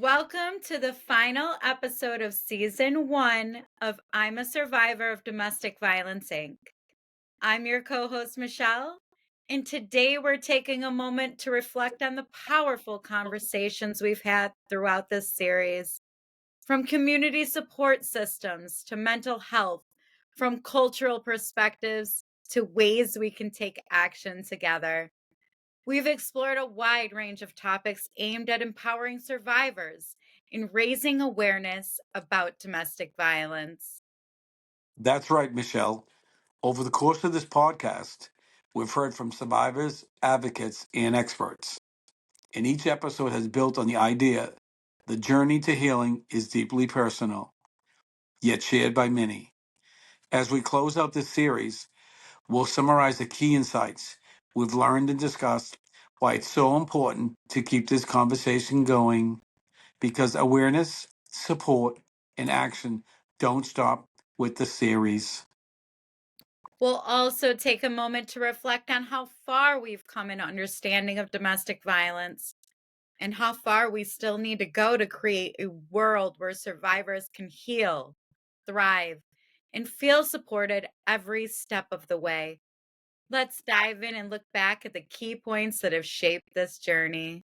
Welcome to the final episode of season 1 of I'm a Survivor of Domestic Violence Inc. I'm your co host, Michelle, and today we're taking a moment to reflect on the powerful conversations we've had throughout this series. From community support systems to mental health, from cultural perspectives to ways we can take action together. We've explored a wide range of topics aimed at empowering survivors and raising awareness about domestic violence. That's right, Michelle. Over the course of this podcast, we've heard from survivors, advocates, and experts. And each episode has built on the idea the journey to healing is deeply personal, yet shared by many. As we close out this series, we'll summarize the key insights we've learned and discuss why it's so important to keep this conversation going because awareness, support, and action don't stop with the series. We'll also take a moment to reflect on how far we've come in understanding of domestic violence and how far we still need to go to create a world where survivors can heal, thrive, and feel supported every step of the way. Let's dive in and look back at the key points that have shaped this journey.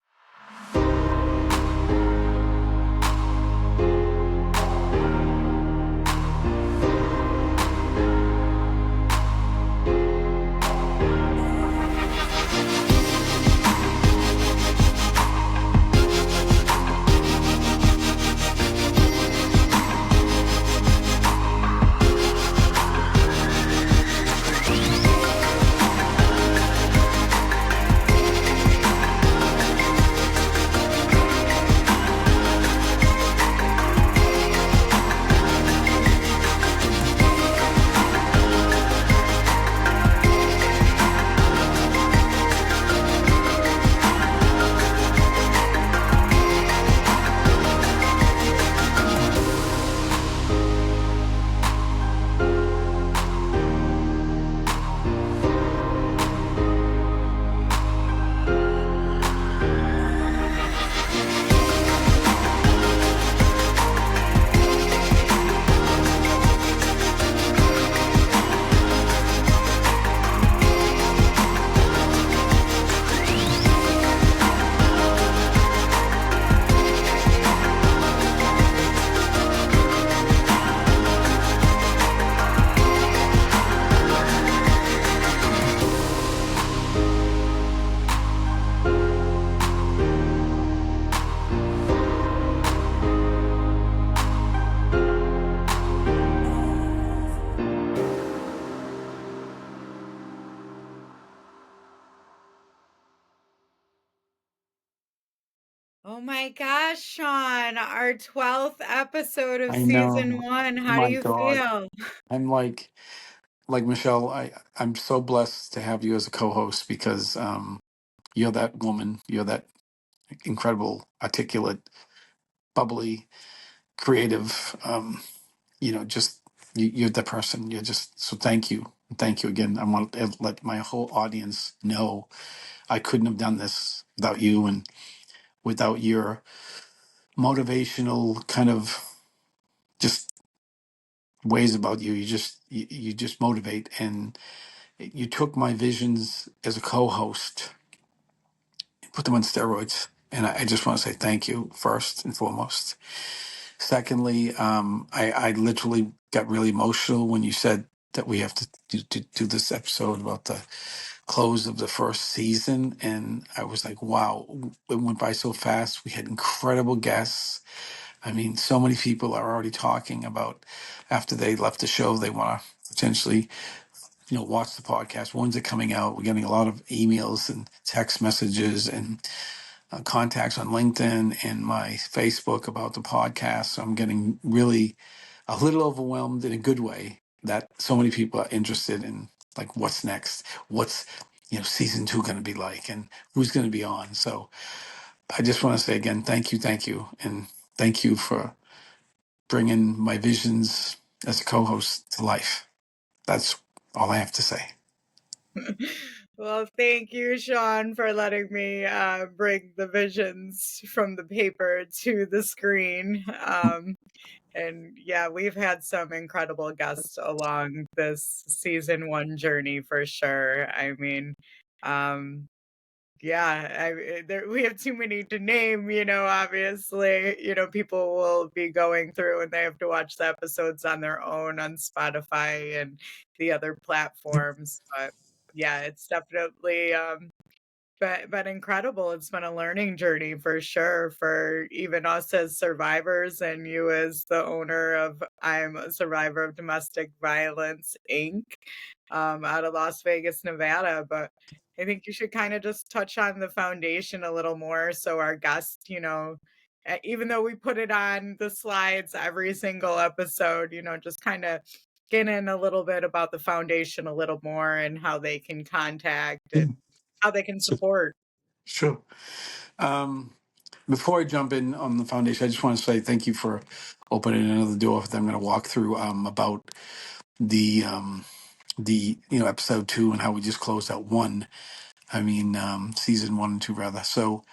Oh my gosh, Sean, our 12th episode of I season know. 1. Oh How do my you God. feel? I'm like Michelle, I'm so blessed to have you as a co-host because you're that woman, you're that incredible, articulate, bubbly, creative, just you're the person. You're just so thank you. Thank you again. I want to let my whole audience know I couldn't have done this without you and without your motivational kind of just ways about you. You just motivate and you took my visions as a co-host and put them on steroids. And I just want to say thank you first and foremost. Secondly, I literally got really emotional when you said that we have to do this episode about the close of the first season. And I was like, wow, it went by so fast. We had incredible guests. I mean, so many people are already talking about after they left the show, they want to potentially watch the podcast. When's it coming out? We're getting a lot of emails and text messages and contacts on LinkedIn and my Facebook about the podcast. So I'm getting really a little overwhelmed in a good way that so many people are interested in like what's next, what's season 2 going to be like, and who's going to be on. So I just want to say again, thank you, and thank you for bringing my visions as a co-host to life. That's all I have to say. Well, thank you, Sean, for letting me bring the visions from the paper to the screen. And yeah, we've had some incredible guests along this season one journey for sure. I mean, um, yeah, there, we have too many to name, obviously. People will be going through and they have to watch the episodes on their own on Spotify and the other platforms. But yeah, it's definitely but incredible. It's been a learning journey for sure for even us as survivors and you as the owner of I'm a Survivor of Domestic Violence Inc. Out of Las Vegas, Nevada. But I think you should kind of just touch on the foundation a little more so our guests, even though we put it on the slides every single episode, just kind of get in a little bit about the foundation a little more and how they can contact Yeah, and how they can so- support. sure. Um, Before I jump in on the foundation, I just want to say thank you for opening another door that I'm going to walk through about the episode 2 and how we just closed out one. I mean, season 1 and 2 rather. So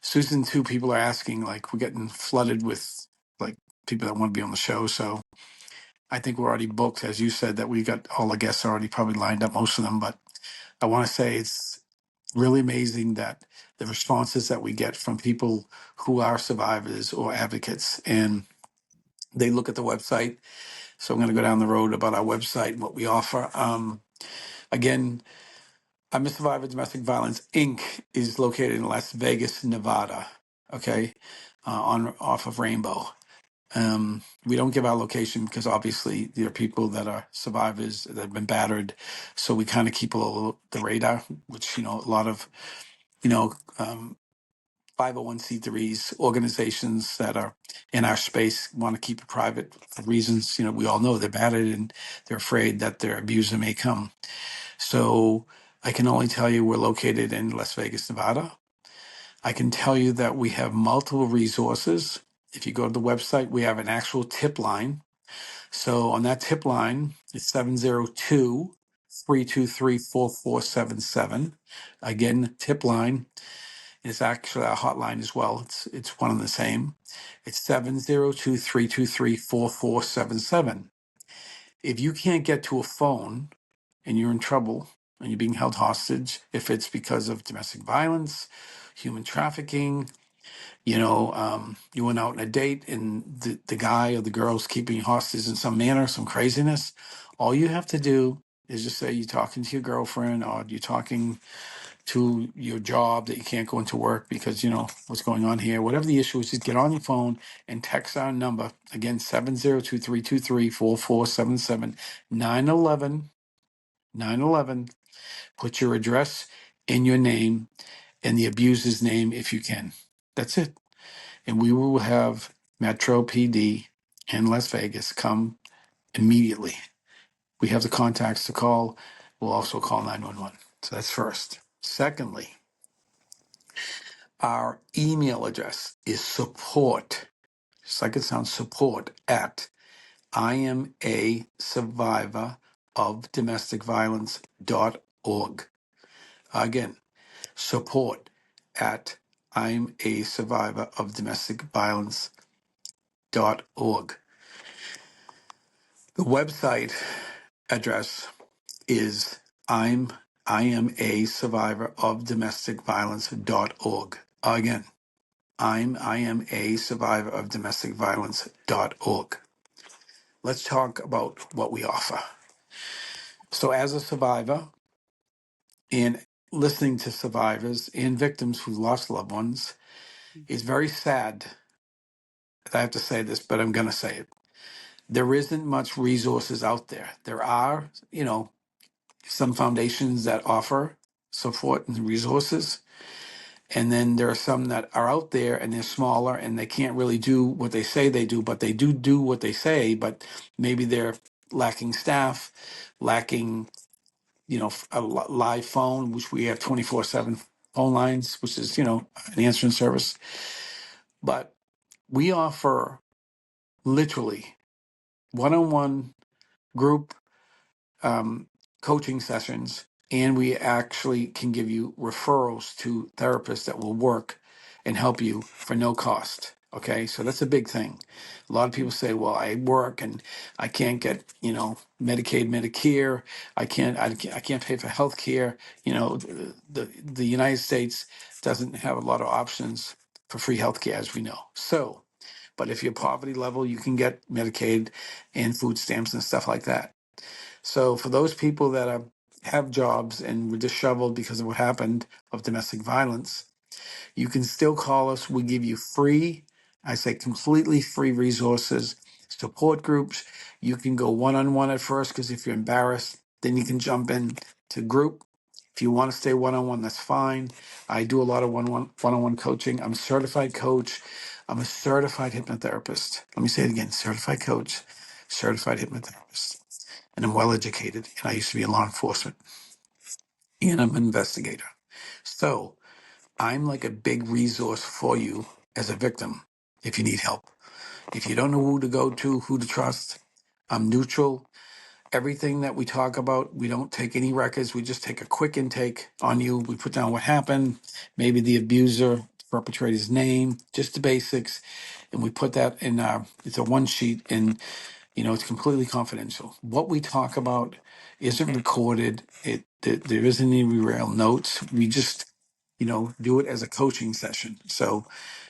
season 2, people are asking, like, we're getting flooded with like people that want to be on the show. So I think we're already booked, as you said, that we got all the guests already probably lined up, most of them. But I want to say it's really amazing that the responses that we get from people who are survivors or advocates, and they look at the website. So I'm going to go down the road about our website and what we offer. Again, I'm a Survivor of Domestic Violence Inc. is located in Las Vegas, Nevada. Okay, on off of Rainbow. We don't give our location because obviously there are people that are survivors that have been battered, so we kind of keep a little the radar, which a lot of you know um, 501c3s organizations that are in our space want to keep it private for reasons we all know they're battered and they're afraid that their abuser may come. So I can only tell you we're located in Las Vegas, Nevada. I can tell you that we have multiple resources. If you go to the website, we have an actual tip line. So on that tip line, it's 702-323-4477. Again, tip line is actually a hotline as well. It's one and the same. It's 702-323-4477. If you can't get to a phone and you're in trouble and you're being held hostage, if it's because of domestic violence, human trafficking, you went out on a date and the guy or the girl's keeping you hostage in some manner, some craziness, all you have to do is just say you're talking to your girlfriend or you're talking to your job that you can't go into work because what's going on here. Whatever the issue is, just get on your phone and text our number. Again, 702-323-4477, 911 911. Put your address and your name and the abuser's name if you can. That's it. And we will have Metro PD in Las Vegas come immediately. We have the contacts to call. We'll also call 911. So that's first. Secondly, our email address is support, just like it sounds, support at I am a survivor of domestic violence.org. Again, support at I'm a survivor of domestic violence.org. The website address is I am a survivor of domestic violence.org. Again, I am a survivor of domestic violence.org. Let's talk about what we offer. So as a survivor and listening to survivors and victims who lost loved ones, it's very sad that I have to say this, but I'm going to say it. There isn't much resources out there. There are, some foundations that offer support and resources. And then there are some that are out there and they're smaller and they can't really do what they say they do, but they do what they say, but maybe they're lacking staff, lacking, a live phone, which we have 24/7 phone lines, which is, an answering service. But we offer literally one-on-one group coaching sessions and we actually can give you referrals to therapists that will work and help you for no cost. Okay, so that's a big thing. A lot of people say, "Well, I work and I can't get, Medicaid, Medicare. I can't pay for health care." The United States doesn't have a lot of options for free health care, as we know. So, but if you're poverty level, you can get Medicaid and food stamps and stuff like that. So for those people that have jobs and were disheveled because of what happened of domestic violence, you can still call us. We give you free, I say completely free resources, support groups. You can go one-on-one at first because if you're embarrassed, then you can jump in to group. If you want to stay one-on-one, that's fine. I do a lot of one-on-one coaching. I'm a certified coach. I'm a certified hypnotherapist. Let me say it again, certified coach, certified hypnotherapist. And I'm well educated. And I used to be in law enforcement. And I'm an investigator. So I'm like a big resource for you as a victim if you need help. If you don't know who to go to, who to trust, I'm neutral. Everything that we talk about, we don't take any records. We just take a quick intake on you. We put down what happened, maybe the abuser, perpetrator's name, just the basics. And we put that in it's a one sheet, and it's completely confidential. What we talk about isn't recorded. There isn't any real notes. We just do it as a coaching session. So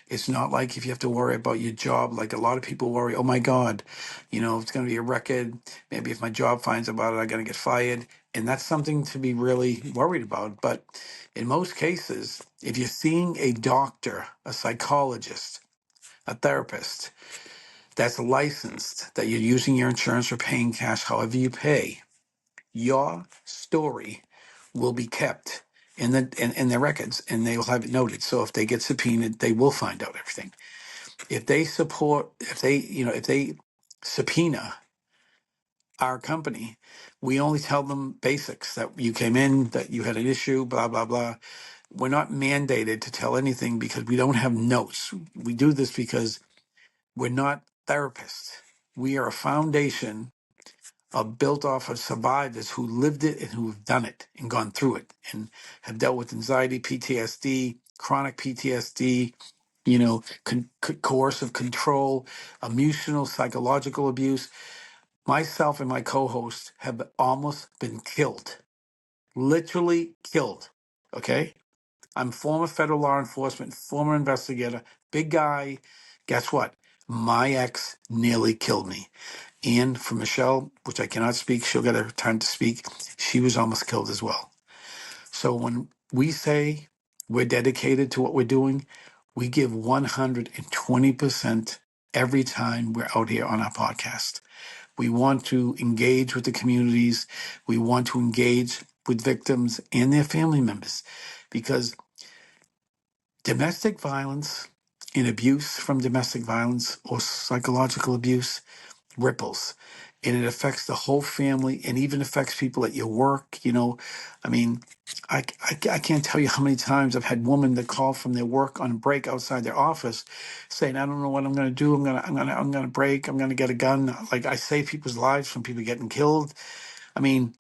it's not like if you have to worry about your job, like a lot of people worry, oh my God, it's going to be a record. Maybe if my job finds about it, I'm going to get fired. And that's something to be really worried about. But in most cases, if you're seeing a doctor, a psychologist, a therapist that's licensed, that you're using your insurance or paying cash, however you pay, your story will be kept in their records, and they will have it noted. So if they get subpoenaed, they will find out everything. If they subpoena our company, we only tell them basics, that you came in, that you had an issue, blah blah blah. We're not mandated to tell anything because we don't have notes. We do this because we're not therapists. We are a foundation built off of survivors who lived it and who have done it and gone through it and have dealt with anxiety, PTSD, chronic PTSD, coercive control, emotional, psychological abuse. Myself and my co-host have almost been killed, literally killed. Okay. I'm former federal law enforcement, former investigator, big guy. Guess what? My ex nearly killed me. And for Michelle, which I cannot speak, she'll get her time to speak. She was almost killed as well. So when we say we're dedicated to what we're doing, we give 120% every time we're out here on our podcast. We want to engage with the communities. We want to engage with victims and their family members, because domestic violence and abuse from domestic violence or psychological abuse ripples, and it affects the whole family and even affects people at your work. I mean, I can't tell you how many times I've had women that call from their work on break outside their office saying, I don't know what I'm going to do. I'm going to break. I'm going to get a gun. Like, I save people's lives from people getting killed. I mean,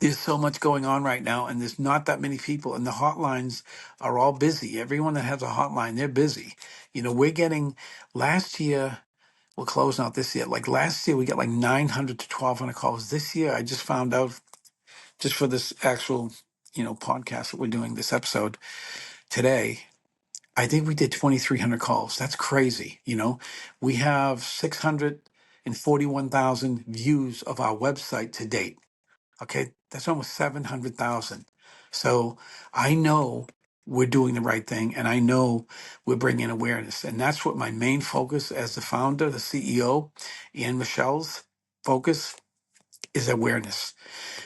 there's so much going on right now, and there's not that many people, and the hotlines are all busy. Everyone that has a hotline, they're busy. We're getting last year, we're closing out this year. Like last year, we got like 900 to 1,200 calls. This year, I just found out, just for this actual, podcast that we're doing, this episode today, I think we did 2,300 calls. That's crazy. We have 641,000 views of our website to date. Okay, that's almost 700,000. So I know we're doing the right thing, and I know we're bringing awareness. And that's what my main focus as the founder, the CEO, and Michelle's focus is awareness.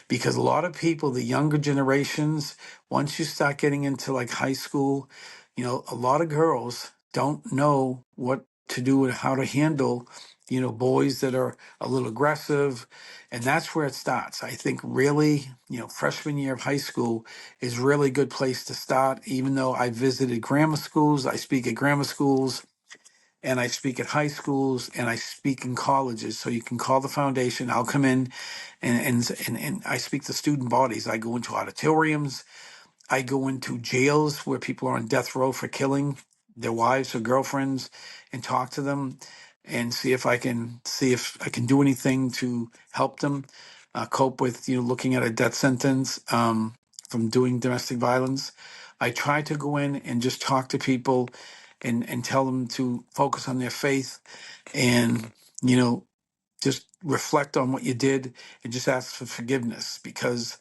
Because a lot of people, the younger generations, once you start getting into like high school, a lot of girls don't know what to do and how to handle, boys that are a little aggressive. And that's where it starts. I think really, freshman year of high school is really a good place to start. Even though I visited grammar schools, I speak at grammar schools, and I speak at high schools, and I speak in colleges. So you can call the foundation. I'll come in and I speak to student bodies. I go into auditoriums. I go into jails where people are on death row for killing their wives or girlfriends and talk to them and see if I can do anything to help them cope with looking at a death sentence from doing domestic violence. I try to go in and just talk to people and tell them to focus on their faith and you know just reflect on what you did and just ask for forgiveness because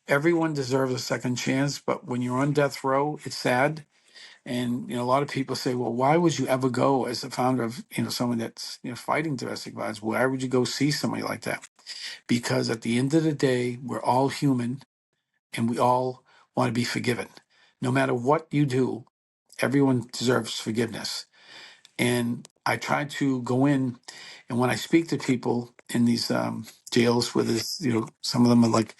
everyone deserves a second chance, but when you're on death row, it's sad. And a lot of people say, "Well, why would you ever go as a founder of someone that's fighting domestic violence? Why would you go see somebody like that?" Because at the end of the day, we're all human, and we all want to be forgiven. No matter what you do, everyone deserves forgiveness. And I try to go in, and when I speak to people in these jails, where there's some of them are like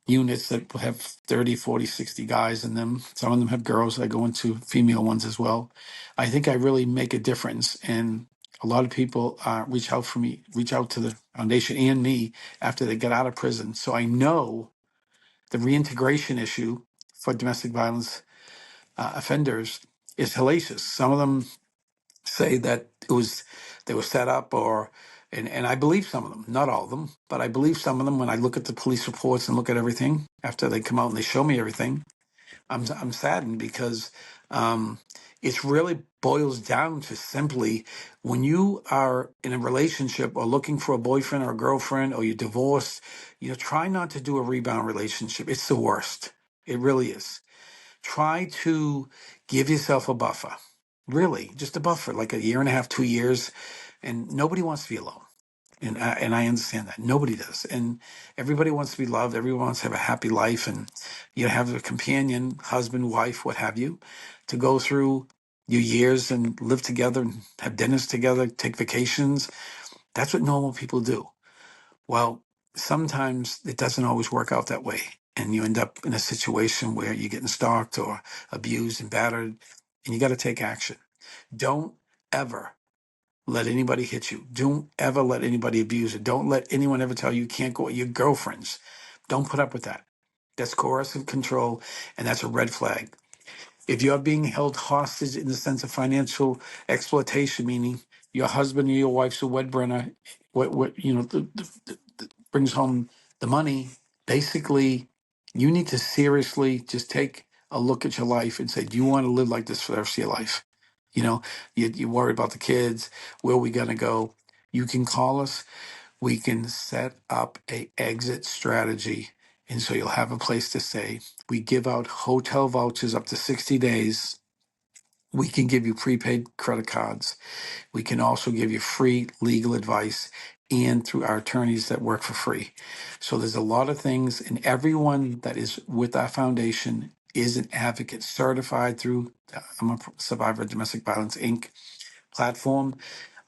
units that have 30, 40, 60 guys in them. Some of them have girls. I go into female ones as well. I think I really make a difference. And a lot of people reach out to the foundation and me after they get out of prison. So I know the reintegration issue for domestic violence offenders is hellacious. Some of them say that they were set up and I believe some of them, not all of them, but I believe some of them when I look at the police reports and look at everything after they come out and they show me everything. I'm saddened because it really boils down to simply when you are in a relationship or looking for a boyfriend or a girlfriend or you're divorced, try not to do a rebound relationship. It's the worst. It really is. Try to give yourself a buffer. Really, just a buffer, like a year and a half, 2 years, and nobody wants to be alone. And I understand that nobody does, and everybody wants to be loved. Everyone wants to have a happy life, and have a companion, husband, wife, what have you, to go through your years and live together and have dinners together, take vacations. That's what normal people do. Well, sometimes it doesn't always work out that way. And you end up in a situation where you're getting stalked or abused and battered, and you got to take action. Don't ever let anybody hit you. Don't ever let anybody abuse you. Don't let anyone ever tell you you can't go with your girlfriends. Don't put up with that. That's coercive control, and that's a red flag. If you're being held hostage in the sense of financial exploitation, meaning your husband or your wife's a breadwinner, what brings home the money, basically, you need to seriously just take a look at your life and say, do you want to live like this for the rest of your life? You worry about the kids. Where are we going to go? You can call us. We can set up a exit strategy. And so you'll have a place to stay. We give out hotel vouchers up to 60 days. We can give you prepaid credit cards. We can also give you free legal advice and through our attorneys that work for free. So there's a lot of things, and everyone that is with our foundation is an advocate certified through I'm a Survivor of Domestic Violence Inc. platform.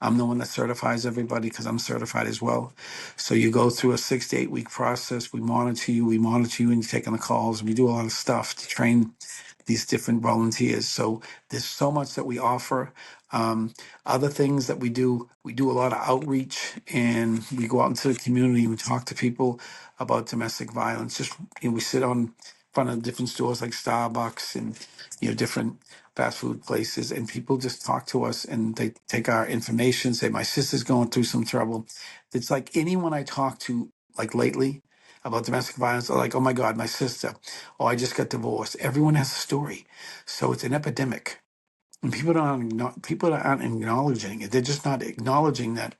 I'm the one that certifies everybody because I'm certified as well. So you go through a 6 to 8 week process. We monitor you and you're taking the calls. We do a lot of stuff to train these different volunteers. So there's so much that we offer. Other things that we do a lot of outreach and we go out into the community and we talk to people about domestic violence. Just, we sit on front of different stores like Starbucks and, different fast food places, and people just talk to us and they take our information, say, my sister's going through some trouble. It's like anyone I talk to, like lately, about domestic violence, are like, oh my God, my sister, oh, I just got divorced. Everyone has a story. So it's an epidemic. And people aren't acknowledging it. They're just not acknowledging that,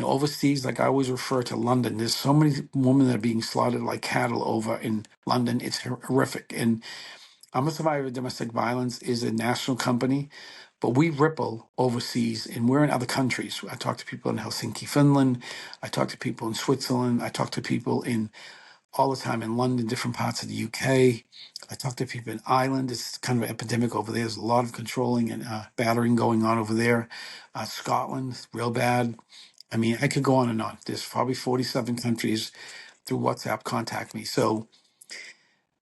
overseas, like I always refer to London, there's so many women that are being slaughtered like cattle over in London. It's horrific. And I'm a Survivor of Domestic Violence is a national company, but we ripple overseas and we're in other countries. I talk to people in Helsinki, Finland. I talk to people in Switzerland. I talk to people in all the time in London, different parts of the UK. I talk to people in Ireland. It's kind of an epidemic over there. There's a lot of controlling and battering going on over there. Scotland, real bad. I mean, I could go on and on. There's probably 47 countries through WhatsApp contact me. So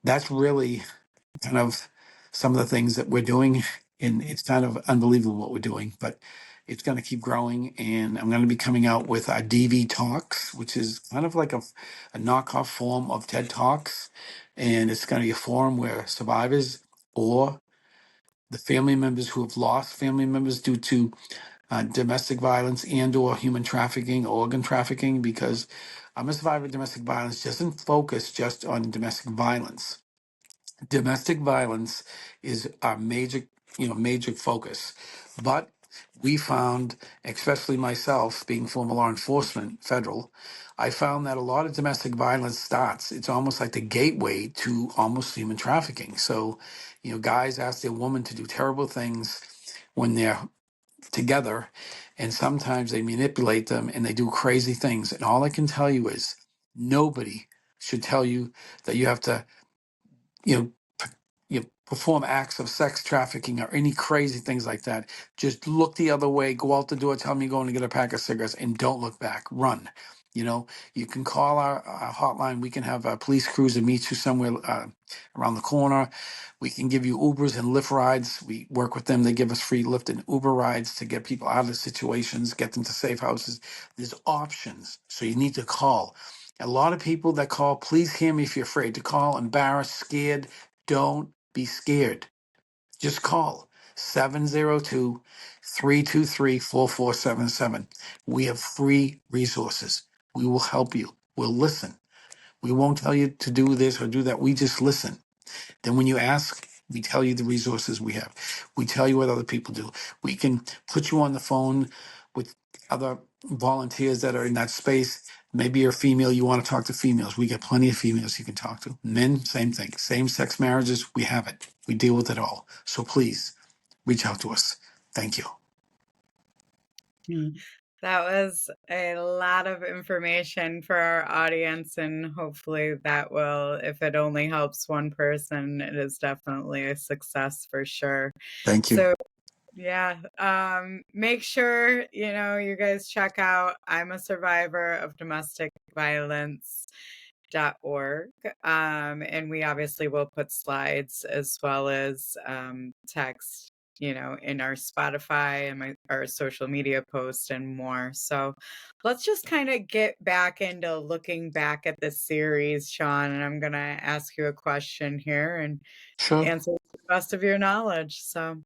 that's really kind of some of the things that we're doing. And it's kind of unbelievable what we're doing. But It's going to keep growing, and I'm going to be coming out with our DV Talks, which is kind of like a knockoff form of TED Talks. And it's going to be a forum where survivors or the family members who have lost family members due to domestic violence and or human trafficking, organ trafficking, because I'm a survivor of domestic violence doesn't focus just on domestic violence. Domestic violence is our major focus. But we found, especially myself being former law enforcement, federal, I found that a lot of domestic violence starts, it's almost like the gateway to almost human trafficking. So, guys ask their woman to do terrible things when they're together, and sometimes they manipulate them and they do crazy things. And all I can tell you is nobody should tell you that you have to, you know, perform acts of sex trafficking or any crazy things like that. Just look the other way, go out the door, tell me you're going to get a pack of cigarettes, and don't look back. Run. You can call our hotline. We can have a police cruiser meet you somewhere around the corner. We can give you Ubers and Lyft rides. We work with them. They give us free Lyft and Uber rides to get people out of situations, get them to safe houses. There's options. So you need to call. A lot of people that call, please hear me if you're afraid to call, embarrassed, scared. Don't be scared. Just call 702 323 4477. We have free resources. We will help you. We'll listen. We won't tell you to do this or do that. We just listen. Then when you ask, we tell you the resources we have. We tell you what other people do. We can put you on the phone with other volunteers that are in that space. Maybe you're female, you want to talk to females. We get plenty of females you can talk to. Men, same thing. Same sex marriages, we have it. We deal with it all. So please reach out to us. Thank you. That was a lot of information for our audience, and hopefully that will, if it only helps one person, it is definitely a success for sure. Thank you. So yeah, make sure, you guys check out I'm a Survivor of Domestic Violence.org. And we obviously will put slides as well as text, in our Spotify and our social media posts and more. So let's just kind of get back into looking back at the series, Sean. And I'm going to ask you a question here and Sure. answer to the best of your knowledge. So,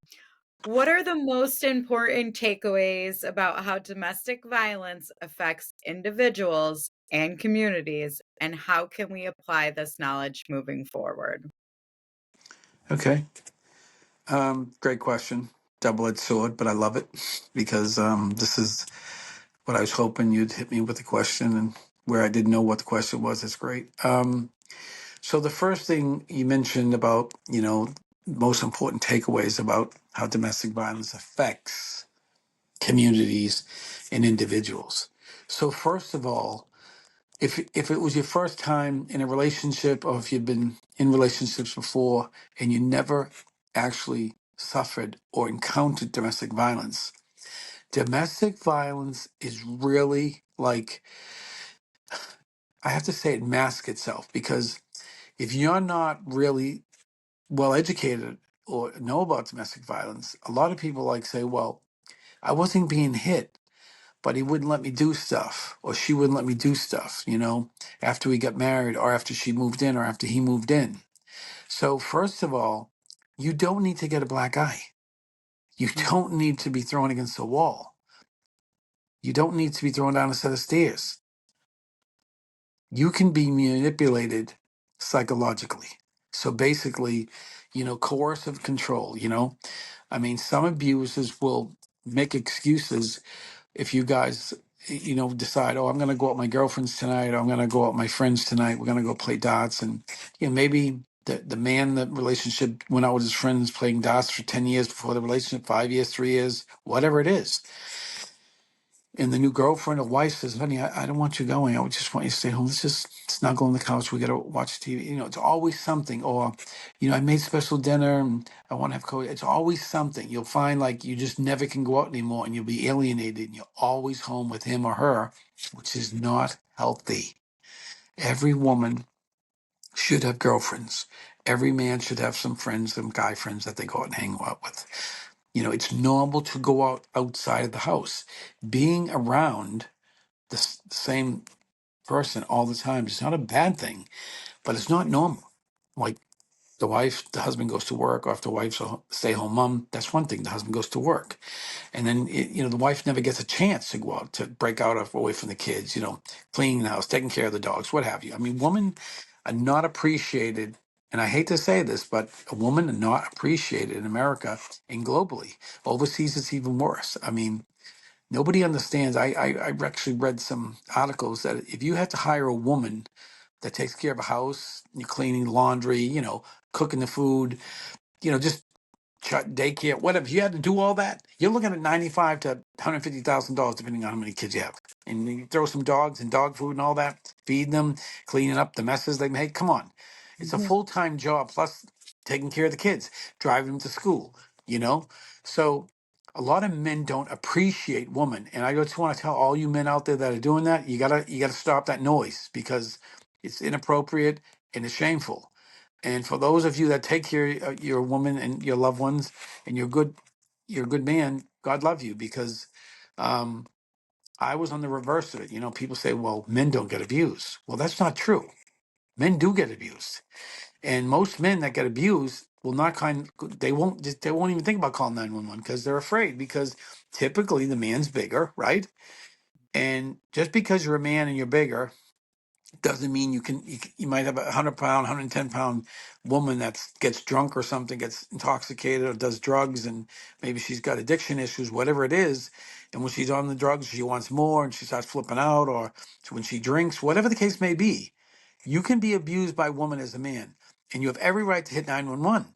what are the most important takeaways about how domestic violence affects individuals and communities, and how can we apply this knowledge moving forward? Okay. Great question. Double-edged sword, but I love it because this is what I was hoping you'd hit me with a question, and where I didn't know what the question was. It's great. So the first thing you mentioned about, most important takeaways about how domestic violence affects communities and individuals. So first of all, if it was your first time in a relationship, or if you've been in relationships before and you never actually suffered or encountered domestic violence is really like, I have to say, it masks itself, because if you're not really well educated or know about domestic violence, a lot of people say, well, I wasn't being hit, but he wouldn't let me do stuff, or she wouldn't let me do stuff, after we got married, or after she moved in, or after he moved in. So first of all, you don't need to get a black eye. You don't need to be thrown against a wall. You don't need to be thrown down a set of stairs. You can be manipulated psychologically. So basically, coercive control, I mean, some abusers will make excuses if you guys, decide, oh, I'm going to go out with my girlfriends tonight, or I'm going to go out with my friends tonight. We're going to go play darts. And, maybe the man, the relationship went out with his friends playing darts for 10 years before the relationship, 5 years, 3 years, whatever it is. And the new girlfriend or wife says, honey, I don't want you going. I would just want you to stay home. Let's just snuggle on the couch. We got to watch TV. It's always something. Or, I made special dinner and I want to have coffee. It's always something. You'll find you just never can go out anymore, and you'll be alienated, and you're always home with him or her, which is not healthy. Every woman should have girlfriends. Every man should have some friends, some guy friends that they go out and hang out with. It's normal to go outside of the house. Being around the same person all the time is not a bad thing, but it's not normal. Like the husband goes to work, or if the wife's a stay-home mom, that's one thing. The husband goes to work, and then the wife never gets a chance to go out to break out away from the kids. Cleaning the house, taking care of the dogs, what have you. I mean, women are not appreciated, and I hate to say this, but a woman are not appreciated in America and globally. Overseas, it's even worse. I mean, nobody understands. I actually read some articles that if you had to hire a woman that takes care of a house, you're cleaning laundry, cooking the food, just daycare, whatever. If you had to do all that, you're looking at $95 to $150,000, depending on how many kids you have. And you throw some dogs and dog food and all that, feed them, cleaning up the messes they make. Come on, it's a Mhm. full time job plus taking care of the kids, driving them to school. You know, so a lot of men don't appreciate women, and I just want to tell all you men out there that are doing that, you gotta stop that noise because it's inappropriate and it's shameful. And for those of you that take care of your woman and your loved ones, and you're a good man. God love you because um, I was on the reverse of it. People say, "Well, men don't get abused." Well, that's not true. Men do get abused, and most men that get abused will not they won't even think about calling 911 because they're afraid because typically the man's bigger, right? And just because you're a man and you're bigger doesn't mean you might have a 100 pound, 110 pound woman that gets drunk or something, gets intoxicated or does drugs, and maybe she's got addiction issues, whatever it is. And when she's on the drugs, she wants more and she starts flipping out, or when she drinks, whatever the case may be, you can be abused by a woman as a man, and you have every right to hit 911.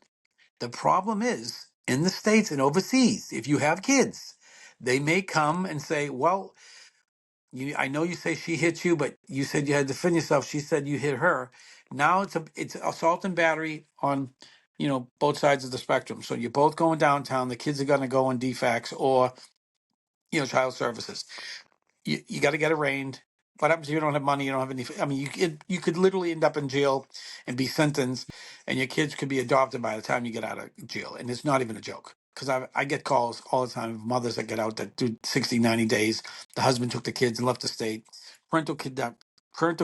The problem is in the States and overseas, if you have kids, they may come and say, well, I know you say she hit you, but you said you had to defend yourself. She said you hit her. Now it's assault and battery on, both sides of the spectrum. So you're both going downtown. The kids are going to go on DFAX or, child services. You got to get arraigned. What happens if you don't have money? You don't have any. I mean, you could literally end up in jail and be sentenced, and your kids could be adopted by the time you get out of jail. And it's not even a joke because I get calls all the time of mothers that get out that do 60, 90 days. The husband took the kids and left the state. Parental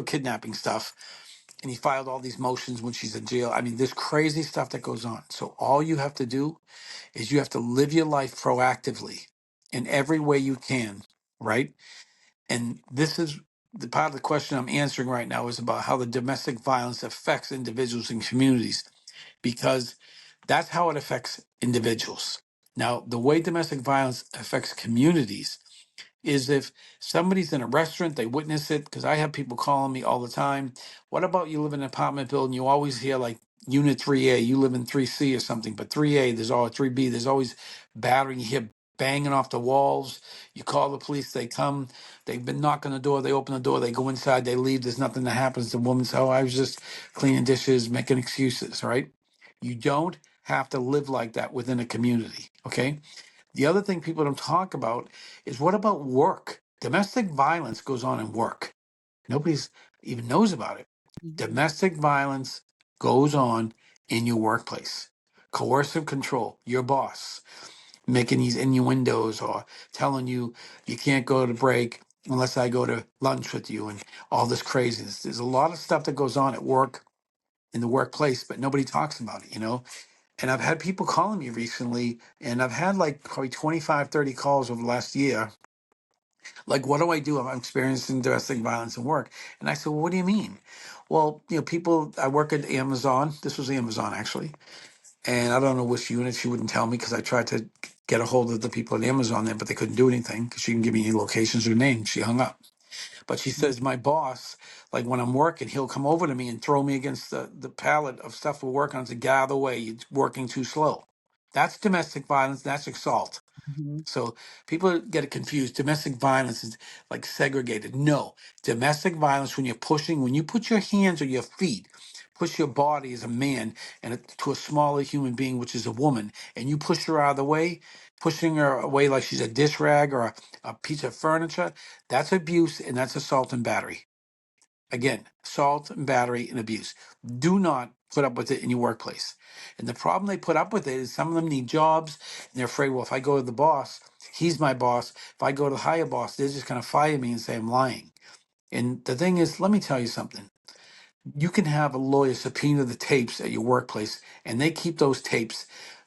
kidnapping stuff, and he filed all these motions when she's in jail. I mean, there's crazy stuff that goes on. So all you have to do is you have to live your life proactively in every way you can, right? And this is the part of the question I'm answering right now is about how the domestic violence affects individuals and communities, because that's how it affects individuals. Now, the way domestic violence affects communities is if somebody's in a restaurant, they witness it, because I have people calling me all the time. What about you live in an apartment building? You always hear like unit 3A, you live in 3C or something, but 3A, there's always 3B, there's always battering, you hear banging off the walls. You call the police, they come, they've been knocking the door, they open the door, they go inside, they leave, there's nothing that happens. The woman says, oh, I was just cleaning dishes, making excuses, right? You don't have to live like that within a community, okay? The other thing people don't talk about is what about work? Domestic violence goes on in work. Nobody's even knows about it. Mhm. Domestic violence goes on in your workplace. Coercive control, your boss making these innuendos or telling you you can't go to break unless I go to lunch with you and all this craziness. There's a lot of stuff that goes on at work in the workplace, but nobody talks about it. And I've had people calling me recently, and I've had like probably 25, 30 calls over the last year. Like, what do I do if I'm experiencing domestic violence in work? And I said, well, what do you mean? Well, people, I work at Amazon. This was Amazon, actually. And I don't know which unit. She wouldn't tell me because I tried to get a hold of the people at Amazon there, but they couldn't do anything because she didn't give me any locations or names. She hung up. But she says, my boss, like when I'm working, he'll come over to me and throw me against the pallet of stuff we're working on to get out of the way. You're working too slow. That's domestic violence. That's assault. Mhm. So people get it confused. Domestic violence is like segregated. No, domestic violence when you put your hands or your feet, push your body as a man to a smaller human being, which is a woman, and you push her out of the way, pushing her away like she's a dish rag or a piece of furniture, that's abuse and that's assault and battery. Again, assault and battery and abuse. Do not put up with it in your workplace. And the problem they put up with it is some of them need jobs and they're afraid, well, if I go to the boss, he's my boss. If I go to the higher boss, they're just going to fire me and say I'm lying. And the thing is, let me tell you something. You can have a lawyer subpoena the tapes at your workplace, and they keep those tapes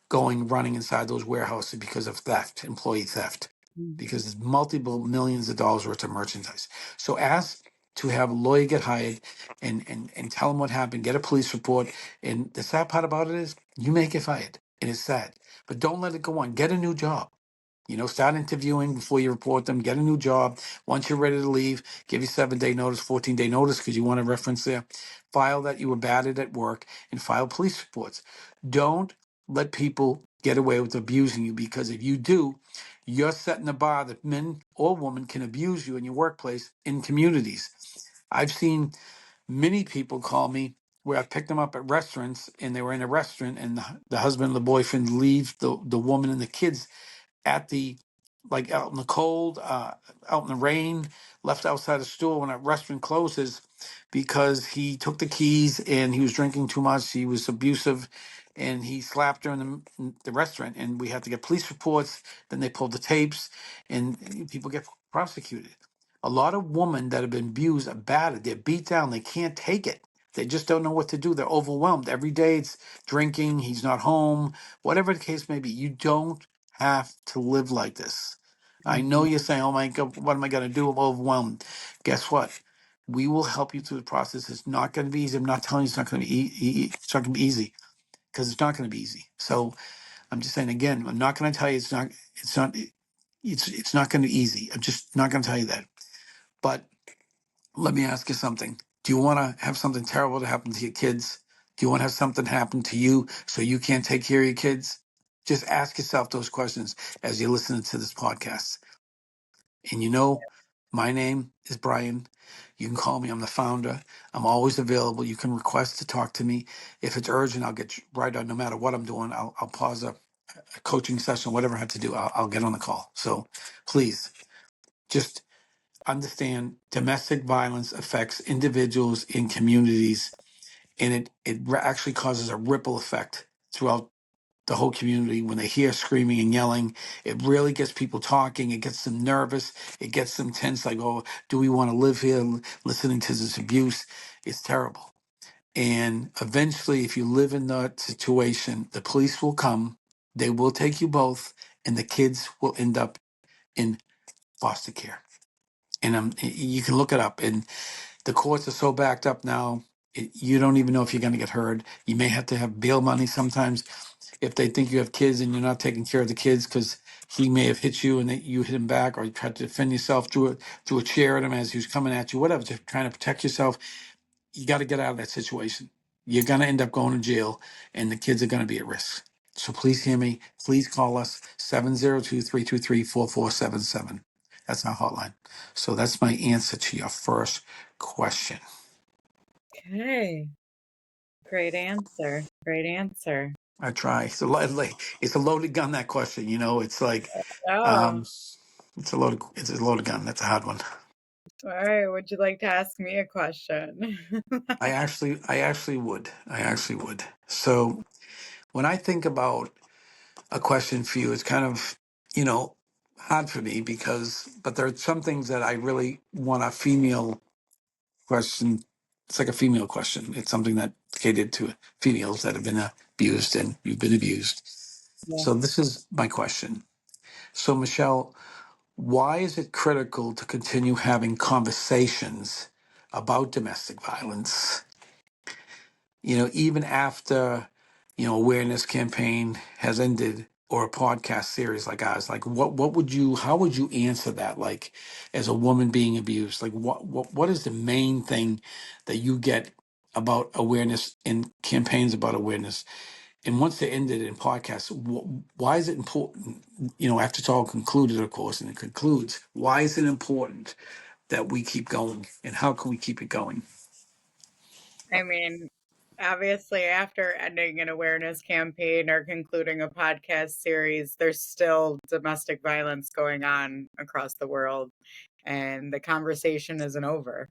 going, running inside those warehouses because of theft, employee theft, because there's multiple millions of dollars worth of merchandise. So ask to have a lawyer get hired and tell them what happened, get a police report. And the sad part about it is you may get fired. It is sad. But don't let it go on. Get a new job. Start interviewing before you report them. Get a new job. Once you're ready to leave, give you 7-day notice, 14-day notice because you want a reference there. File that you were battered at work and file police reports. Don't let people get away with abusing you, because if you do, you're setting the bar that men or women can abuse you in your workplace in communities. I've seen many people call me where I picked them up at restaurants and they were in a restaurant and the husband and the boyfriend leave the woman and the kids at the like out in the cold, out in the rain, left outside the store when that restaurant closes because he took the keys and he was drinking too much. He was abusive and he slapped her in the restaurant. And we had to get police reports. Then they pulled the tapes and people get prosecuted. A lot of women that have been abused are battered. They're beat down. They can't take it. They just don't know what to do. They're overwhelmed. Every day it's drinking. He's not home. Whatever the case may be, you don't have to live like this. I know you're saying, oh my God, what am I going to do? I'm overwhelmed. Guess what? We will help you through the process. It's not going to be easy. I'm not telling you it's not going to be it's not going to be easy, because it's not going to be easy. So I'm just saying again, I'm not going to tell you it's not going to be easy. I'm just not going to tell you that. But let me ask you something. Do you want to have something terrible to happen to your kids? Do you want to have something happen to you so you can't take care of your kids? Just ask yourself those questions as you're listening to this podcast. And my name is Brian. You can call me. I'm the founder. I'm always available. You can request to talk to me. If it's urgent, I'll get right on. No matter what I'm doing, I'll pause a coaching session, whatever I have to do. I'll get on the call. So please just understand domestic violence affects individuals in communities, and it actually causes a ripple effect throughout the whole community. When they hear screaming and yelling, it really gets people talking. It gets them nervous. It gets them tense. Like, oh, do we want to live here listening to this abuse? It's terrible. And eventually, if you live in that situation, the police will come. They will take you both, and the kids will end up in foster care. And you can look it up. And the courts are so backed up now, you don't even know if you're going to get heard. You may have to have bail money sometimes if they think you have kids and you're not taking care of the kids, because he may have hit you and that you hit him back, or you tried to defend yourself, threw a chair at him as he was coming at you, whatever, just trying to protect yourself. You got to get out of that situation. You're going to end up going to jail, and the kids are going to be at risk. So please hear me. Please call us 702-323-4477. That's our hotline. So that's my answer to your first question. Okay. Great answer. Great answer. I try. It's a loaded gun, that question. It's like, Oh, um, it's a loaded gun. That's a hard one. all right. Would you like to ask me a question? I actually would. I actually would. So when I think about a question for you, it's kind of, you know, hard for me but there are some things that I really want a female question. It's like a female question. It's something that catered to females that have been abused, and you've been abused. Yeah. So this is my question. So Michelle, why is it critical to continue having conversations about domestic violence, even after, awareness campaign has ended, or a podcast series like ours? Like, how would you answer that? Like, as a woman being abused, like what is the main thing that you get about awareness and campaigns about awareness? And once they ended in podcasts, why is it important? After it's all concluded, of course, and it concludes, why is it important that we keep going, and how can we keep it going? I mean, obviously, after ending an awareness campaign or concluding a podcast series, there's still domestic violence going on across the world, and the conversation isn't over.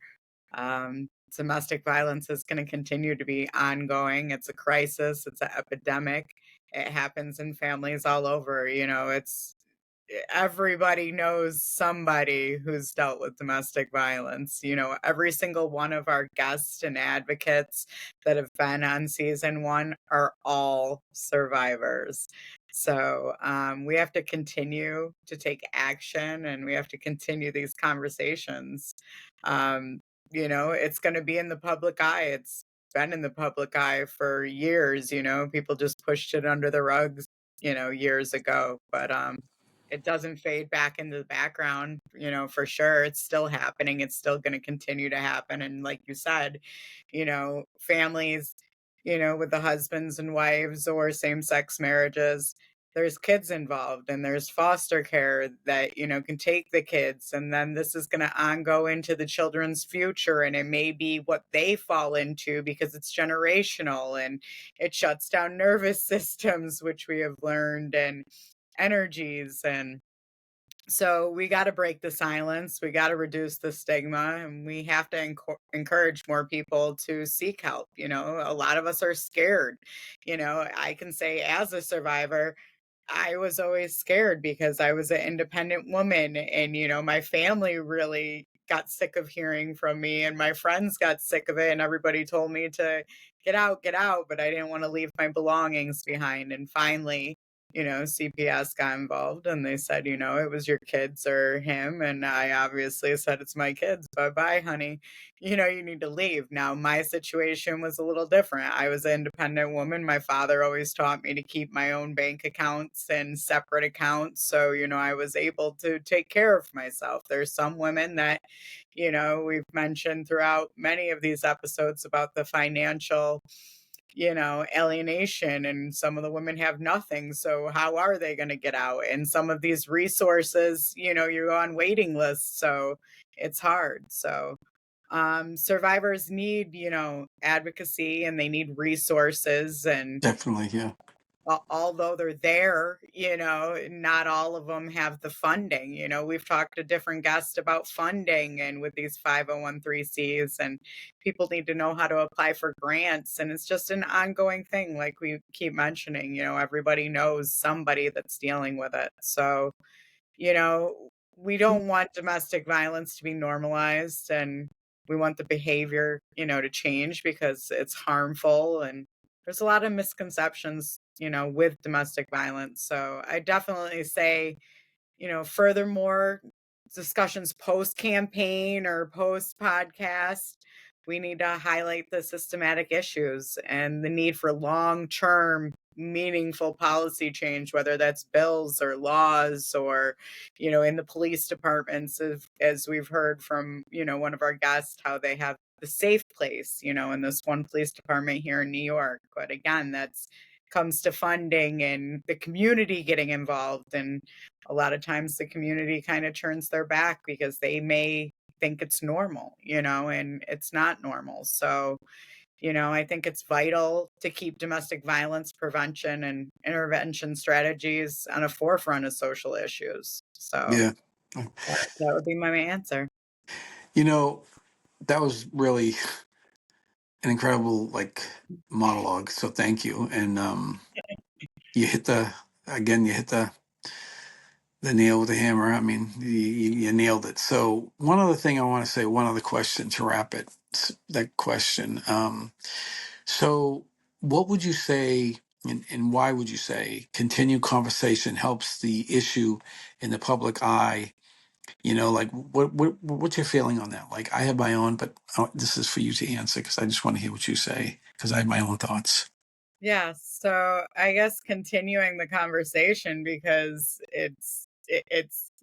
domestic violence is going to continue to be ongoing. It's a crisis, it's an epidemic. It happens in families all over. It's everybody knows somebody who's dealt with domestic violence. Every single one of our guests and advocates that have been on season one are all survivors. So we have to continue to take action and we have to continue these conversations. Um, it's going to be in the public eye. It's been in the public eye for years. People just pushed it under the rugs, years ago. But it doesn't fade back into the background, for sure. It's still happening. It's still going to continue to happen. And like you said, families, with the husbands and wives or same sex marriages, there's kids involved and there's foster care that, can take the kids. And then this is going to go into the children's future. And it may be what they fall into because it's generational and it shuts down nervous systems, which we have learned, and energies. And so we got to break the silence. We got to reduce the stigma and we have to encourage more people to seek help. A lot of us are scared. I can say as a survivor, I was always scared because I was an independent woman and, my family really got sick of hearing from me and my friends got sick of it and everybody told me to get out, but I didn't want to leave my belongings behind. And finally, CPS got involved and they said, it was your kids or him. And I obviously said, it's my kids. Bye bye, honey. You need to leave. Now, my situation was a little different. I was an independent woman. My father always taught me to keep my own bank accounts and separate accounts. So, I was able to take care of myself. There's some women that, we've mentioned throughout many of these episodes about the financial alienation, and some of the women have nothing. So how are they going to get out? And some of these resources, you're on waiting lists. So it's hard. So survivors need, advocacy and they need resources. And Definitely, yeah. although they're there, not all of them have the funding. We've talked to different guests about funding and with these 501(c)(3)s, and people need to know how to apply for grants. And it's just an ongoing thing. Like we keep mentioning, everybody knows somebody that's dealing with it. So, you know, we don't want domestic violence to be normalized and we want the behavior, to change because it's harmful and there's a lot of misconceptions, with domestic violence. So I definitely say, furthermore, discussions post campaign or post podcast, we need to highlight the systematic issues and the need for long term, meaningful policy change, whether that's bills or laws or, in the police departments, as we've heard from, one of our guests, how they have the safe place, in this one police department here in New York. But again, that's comes to funding and the community getting involved. And a lot of times the community kind of turns their back because they may think it's normal, and it's not normal. So, I think it's vital to keep domestic violence prevention and intervention strategies on a forefront of social issues. So Yeah. that would be my answer. You know, that was really an incredible monologue. So thank you. And you hit the nail with the hammer. I mean, you nailed it. So one other thing I want to say, one other question to wrap it. That question. So what would you say, and why would you say continued conversation helps the issue in the public eye? What's your feeling on that? Like, I have my own, but this is for you to answer because I just want to hear what you say because I have my own thoughts. Yeah, so I guess continuing the conversation because it's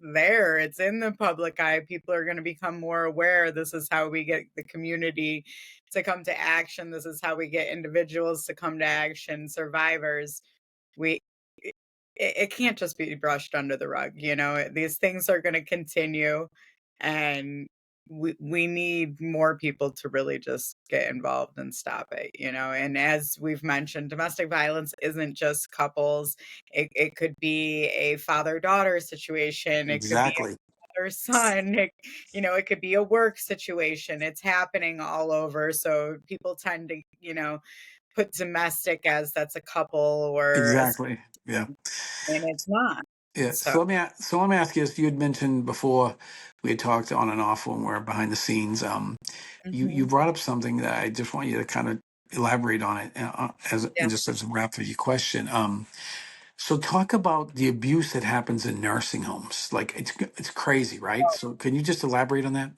there, it's in the public eye. People are going to become more aware. This is how we get the community to come to action. This is how we get individuals to come to action, survivors. We it can't just be brushed under the rug. These things are going to continue, and we need more people to really just get involved and stop it. And as we've mentioned, domestic violence isn't just couples. It could be a father daughter situation. It could be a Exactly. father son. It could be a work situation. It's happening all over. So people tend to, put domestic as that's a couple or a, Exactly. Yeah. and it's not. Yeah. So, So let me ask you this. You had mentioned before we had talked on and off when we're behind the scenes. You mhm, brought up something that I just want you to kind of elaborate on it as yeah. and just as a wrap for your question. So talk about the abuse that happens in nursing homes. Like it's crazy, right? So can you just elaborate on that?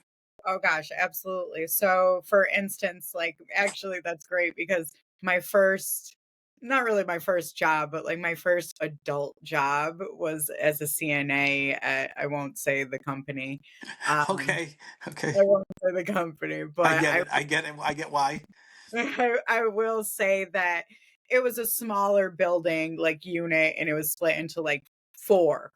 Oh gosh, absolutely. So, for instance, like actually that's great because my first not really my first job, but like my first adult job was as a CNA at, I won't say the company. Um Okay. Okay. I won't say the company, I but get I it. I get it. I get why. I will say that it was a smaller building, like, unit, and it was split into, like, 4,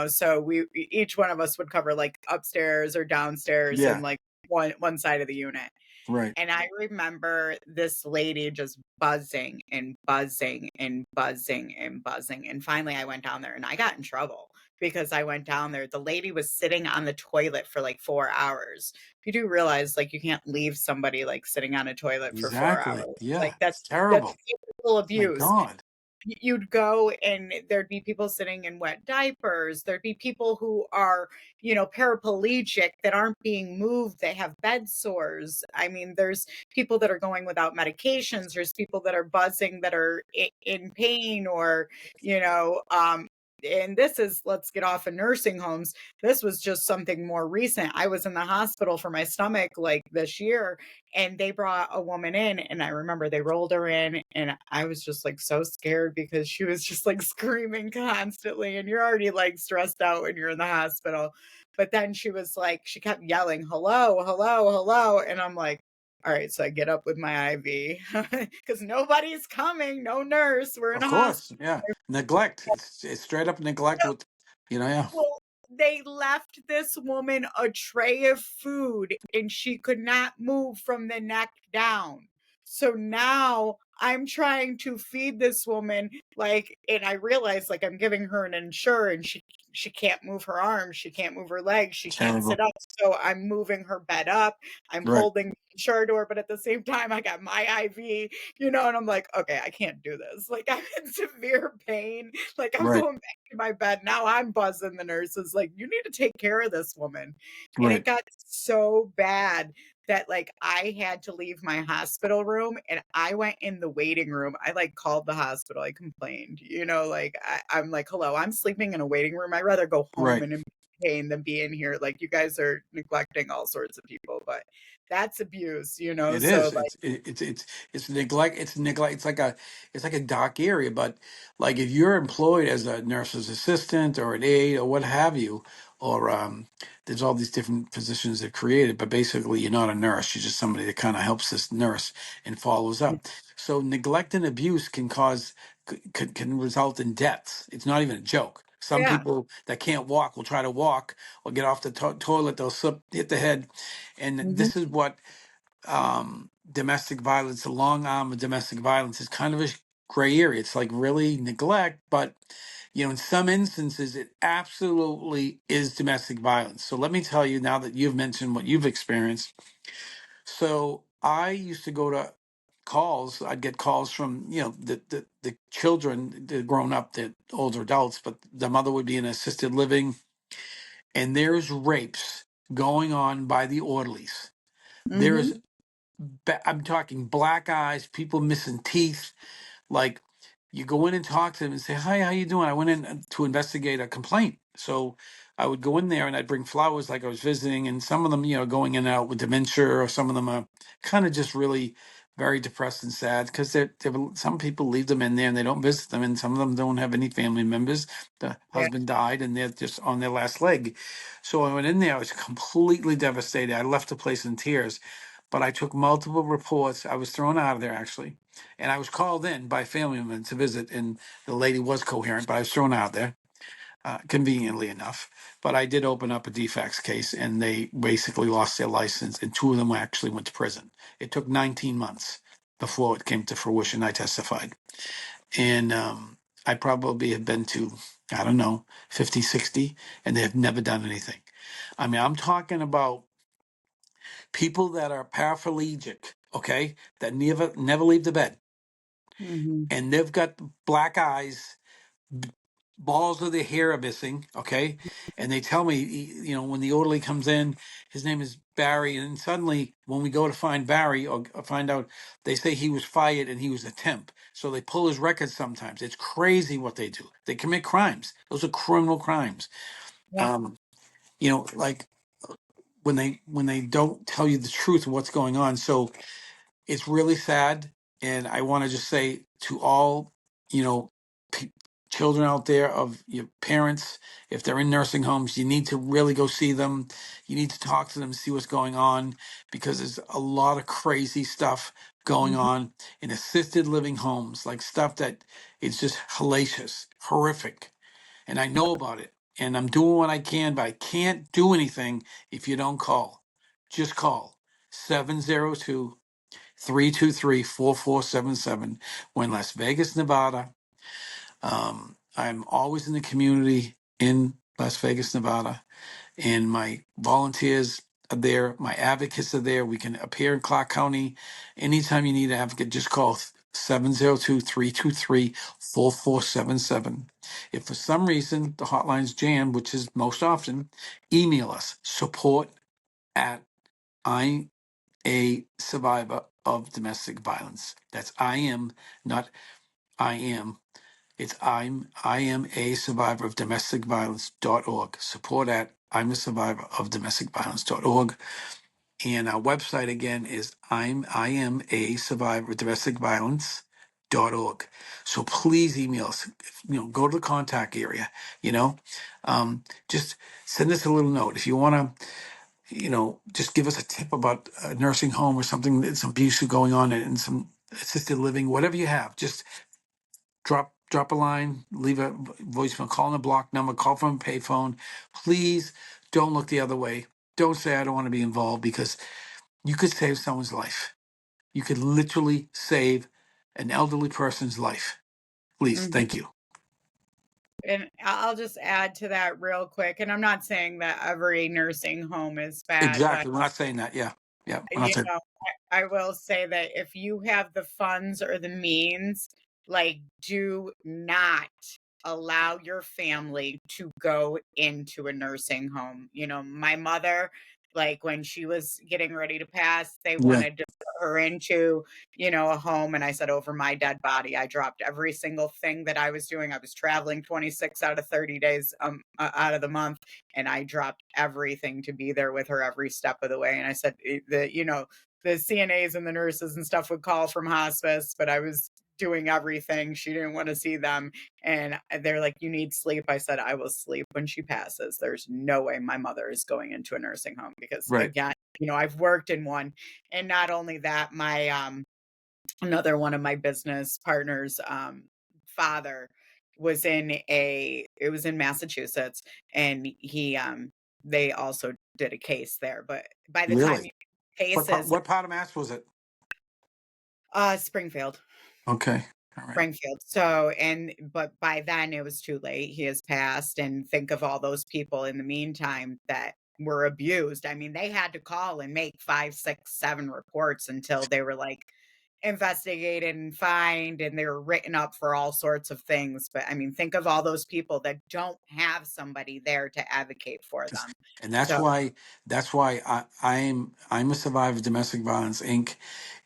so each one of us would cover, like, upstairs or downstairs and, Yeah. like, one side of the unit. Right. And I remember this lady just buzzing and buzzing and buzzing and buzzing. And finally, I went down there and I got in trouble because I went down there. The lady was sitting on the toilet for like 4 hours. You do realize, like, you can't leave somebody like sitting on a toilet for 4 Exactly. hours. Yeah. Like, It's that's terrible. physical My abuse. God. You'd go and there'd be people sitting in wet diapers. There'd be people who are, paraplegic that aren't being moved. They have bed sores. I mean, there's people that are going without medications. There's people that are buzzing that are in pain or, you know, and this is, let's get off of nursing homes. This was just something more recent. I was in the hospital for my stomach like this year, and they brought a woman in, and I remember they rolled her in, and I was just, like, so scared because she was just, like, screaming constantly, and you're already, like, stressed out when you're in the hospital, but then she was like she kept yelling, "Hello, hello, hello," and I'm like, "Alright," so I get up with my IV because nobody's coming, no nurse, we're in Of a hospital. course. Yeah. Neglect. It's straight up neglect with, yeah. Well, they left this woman a tray of food and she could not move from the neck down. So now I'm trying to feed this woman, like, and I realize like I'm giving her an Ensure and she can't move her arms, she can't move her legs, she can't sit Terrible. up. So I'm moving her bed up, I'm Right. holding the Ensure door, but at the same time I got my IV, and I'm like, okay, I can't do this. Like, I'm in severe pain. Like, I'm Right. going in my bed. Now I'm buzzing the nurses, like, "You need to take care of this woman." And it Right. got so bad that, like, I had to leave my hospital room and I went in the waiting room. I, like, called the hospital. I complained, like, I'm like, "Hello, I'm sleeping in a waiting room. I'd rather go home Right. and in pain than be in here. Like, you guys are neglecting all sorts of people." But that's abuse, It so, is. like, It's neglect. It's neglect. It's like a dark area. But like if you're employed as a nurse's assistant or an aide or what have you, or there's all these different positions that are created. But basically, you're not a nurse. You're just somebody that kind of helps this nurse and follows up. So neglect and abuse can result in deaths. It's not even a joke. Some yeah. people that can't walk will try to walk or get off the toilet. They'll slip, hit the head, and Mhm. this is what domestic violence, the long arm of domestic violence is kind of a gray area. It's like really neglect, but in some instances, it absolutely is domestic violence. So let me tell you now that you've mentioned what you've experienced. So I used to go to calls. I'd get calls from the children, the grown up, the older adults, but the mother would be in assisted living, and there's rapes going on by the orderlies. There's Mhm. I'm talking black eyes, people missing teeth. Like you go in and talk to them and say, "Hi, how you doing?" I went in to investigate a complaint, so I would go in there and I'd bring flowers like I was visiting, and some of them, going in and out with dementia, or some of them are kind of just really very depressed and sad because some people leave them in there and they don't visit them, and some of them don't have any family members. The Yeah. husband died and they're just on their last leg. So I went in there, I was completely devastated. I left the place in tears, but I took multiple reports. I was thrown out of there actually, and I was called in by a family member to visit, and the lady was coherent, but I was thrown out there, conveniently enough. But I did open up a defects case, and they basically lost their license, and two of them actually went to prison. It took 19 months before it came to fruition. I testified, and I probably have been to, I don't know, 50, 60, and they have never done anything. I mean, I'm talking about people that are paraplegic, okay, that never leave the bed, Mhm. and they've got black eyes, balls of their hair are missing, okay, and they tell me, when the orderly comes in, his name is Barry, and suddenly when we go to find Barry or find out, they say he was fired and he was a temp, so they pull his records sometimes. It's crazy what they do. They commit crimes. Those are criminal crimes. Yeah. um like when they don't tell you the truth of what's going on. So it's really sad. And I want to just say to all, you know, p- children out there of your parents, if they're in nursing homes, you need to really go see them. You need to talk to them, see what's going on, because there's a lot of crazy stuff going Mhm. on in assisted living homes, like stuff that it's just hellacious, horrific. And I know about it. And I'm doing what I can, but I can't do anything if you don't call. Just call 702-323-4477. We're in Las Vegas, Nevada. I'm always in the community in Las Vegas, Nevada, and my volunteers are there. My advocates are there. We can appear in Clark County. Anytime you need an advocate, just call 702-323-4477. If for some reason the hotline's jammed, which is most often, email us support at I'm a survivor of domestic violence. That's I am, not I am. It's I am a survivor of domestic violence.org. Support at I'm a survivor of domestic violence.org. And our website again is I am a survivor of domestic violence.org. So please email us, go to the contact area, you know, just send us a little note. If you want to, just give us a tip about a nursing home or something, some abuse going on and some assisted living, whatever you have, just drop a line, leave a voicemail, call on a block number, call from a payphone. Please don't look the other way. Don't say I don't want to be involved, because you could save someone's life. You could literally save an elderly person's life. Please, Mhm. thank you. And I'll just add to that real quick. And I'm not saying that every nursing home is bad, but Exactly. We're not saying that. Yeah. Yeah. We're not you saying. know, I will say that if you have the funds or the means, like, do not allow your family to go into a nursing home. My mother, like, when she was getting ready to pass, they Yeah. wanted to put her into, a home. And I said, over my dead body, I dropped every single thing that I was doing. I was traveling 26 out of 30 days out of the month, and I dropped everything to be there with her every step of the way. And I said, the CNAs and the nurses and stuff would call from hospice, but I was doing everything. She didn't want to see them. And they're like, you need sleep. I said, I will sleep when she passes. There's no way my mother is going into a nursing home because, Right. again, I've worked in one. And not only that, my, another one of my business partners, father it was in Massachusetts, and they also did a case there. But by the time Really? cases, What part of Mass was it? Springfield. Okay. All right. Springfield. But by then it was too late. He has passed. And think of all those people in the meantime that were abused. I mean, they had to call and make 5, 6, 7 reports until they were like investigated and fined, and they were written up for all sorts of things. But I mean, think of all those people that don't have somebody there to advocate for them. And So, that's why I'm a survivor of domestic violence Inc.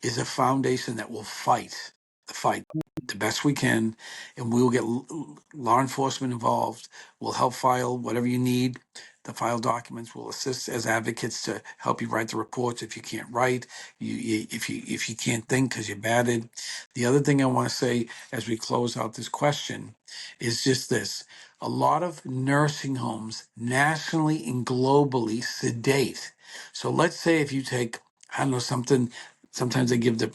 is a foundation that will fight the best we can, and we will get law enforcement involved. We'll help file whatever you need. The file documents will assist as advocates to help you write the reports if you can't write, if you can't think because you're battered. The other thing I want to say as we close out this question is just this: a lot of nursing homes nationally and globally sedate. So let's say if you take, I don't know, something, sometimes they give the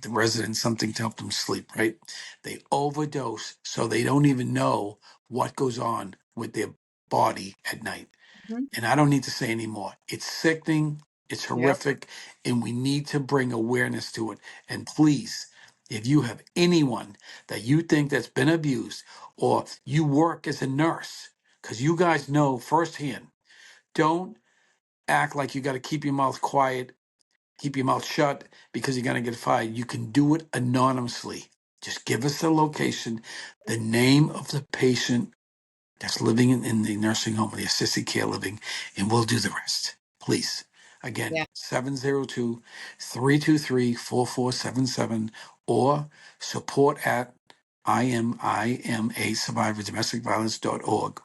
residents something to help them sleep, right? They overdose, so they don't even know what goes on with their body at night. mhm, And I don't need to say anymore. It's sickening, it's yep. horrific, and we need to bring awareness to it. And please, if you have anyone that you think that's been abused, or you work as a nurse, because you guys know firsthand, Don't act like you got to keep your mouth quiet, keep your mouth shut because you're going to get fired. You can do it anonymously. Just give us the location, the name of the patient that's living in the nursing home or the assisted care living, and we'll do the rest. Please. Again, Yeah. 702-323-4477 or support at IMA survivor domestic violence.org,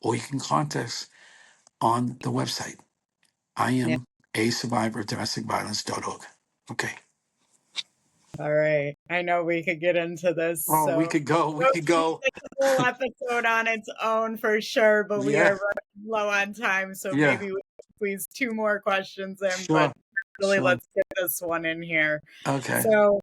or you can contact us on the website, Yeah. IMA survivor of domestic violence.org. Okay. All right. I know we could get into this. Oh, we So could go. We could go. like a whole episode on its own for sure, but we are Yeah. running low on time. So Yeah. maybe we can squeeze 2 more questions in, but Sure. really Sure. let's get this one in here. Okay. So